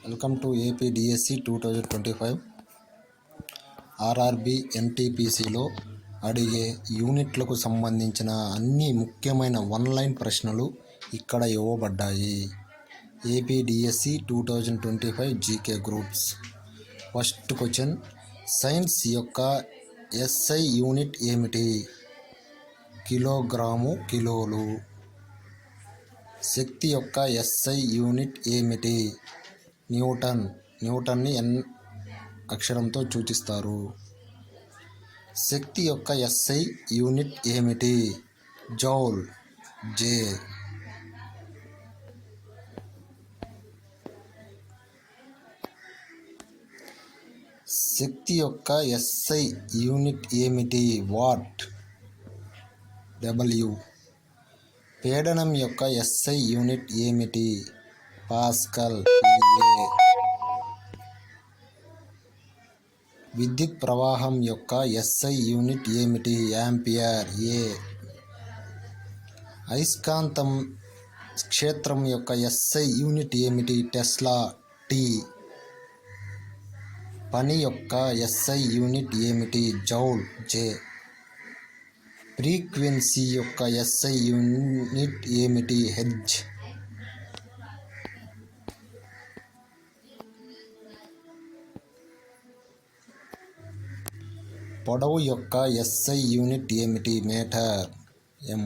Welcome to APDSC 2025 RRB ఎన్టీపీసీలో అడిగే యూనిట్లకు సంబంధించిన అన్ని ముఖ్యమైన లైన్ ప్రశ్నలు ఇక్కడ ఇవ్వబడ్డాయి. APDSC 2025 GK groups. First question, science యొక్క ఎస్ఐ యూనిట్ ఏమిటి? కిలోగ్రాము, కిలోలు. శక్తి యొక్క ఎస్ఐ యూనిట్ ఏమిటి? న్యూటన్. న్యూటన్ని ఎన్ అక్షరంతో సూచిస్తారు. శక్తి యొక్క ఎస్ఐ యూనిట్ ఏమిటి? Joule, J. శక్తి యొక్క ఎస్ఐ యూనిట్ ఏమిటి? Watt, W. పీడనం యొక్క ఎస్ఐ యూనిట్ ఏమిటి? Pascal, PA. విద్యుత్ ప్రవాహం యొక్క ఎస్ఐ యూనిట్ ఏమిటి? Ampere, A. అయస్కాంతం క్షేత్రం యొక్క ఎస్ఐ యూనిట్ ఏమిటి? Tesla, T. పని యొక్క ఎస్ఐ యూనిట్ ఏమిటి? Joule, J. ఫ్రీక్వెన్సీ యొక్క ఎస్ఐ యూనిట్ ఏమిటి? హెర్ట్జ్. పొడవు యొక్క ఎస్ఐ యూనిట్ ఏమిటి? Metre, M.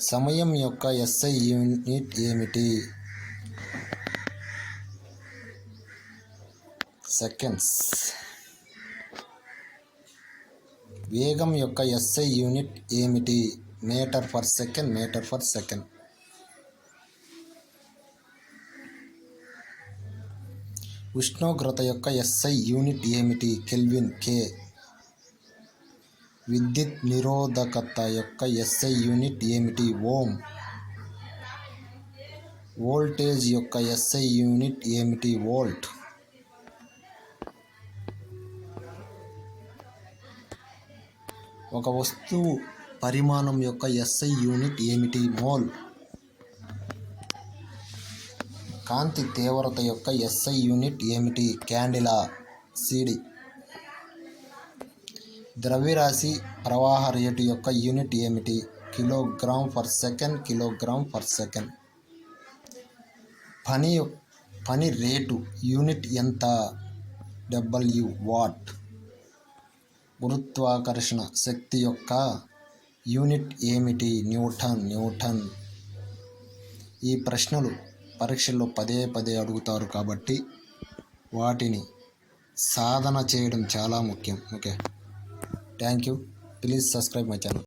సమయం యొక్క ఎస్ఐ యూనిట్ ఏమిటి? సెకండ్స్. వేగం యొక్క ఎస్ఐ యూనిట్ ఏమిటి? Metre per second, metre per second. ఉష్ణోగ్రత యొక్క ఎస్ఐ యూనిట్ ఏమిటి? Kelvin, K. విద్యుత్ నిరోధకత యొక్క ఎస్ఐ యూనిట్ ఏమిటి? ఓం. వోల్టేజ్ యొక్క ఎస్ఐ యూనిట్ ఏమిటి? వోల్ట్. ఒక వస్తువు పరిమాణం యొక్క ఎస్ఐ యూనిట్ ఏమిటి? మోల్. కాంతి తీవ్రత యొక్క ఎస్ఐ యూనిట్ ఏమిటి? క్యాండిలా, సిడి. ద్రవ్యరాశి ప్రవాహ రేటు యొక్క యూనిట్ ఏమిటి? Kilogram per second, kilogram per second. పని రేటు యూనిట్ ఎంత? W, what. గురుత్వాకర్షణ శక్తి యొక్క యూనిట్ ఏమిటి? Newton, Newton. ఈ ప్రశ్నలు పరీక్షల్లో పదే పదే అడుగుతారు కాబట్టి వాటిని సాధన చేయడం చాలా ముఖ్యం. Okay, thank you. Please subscribe my channel.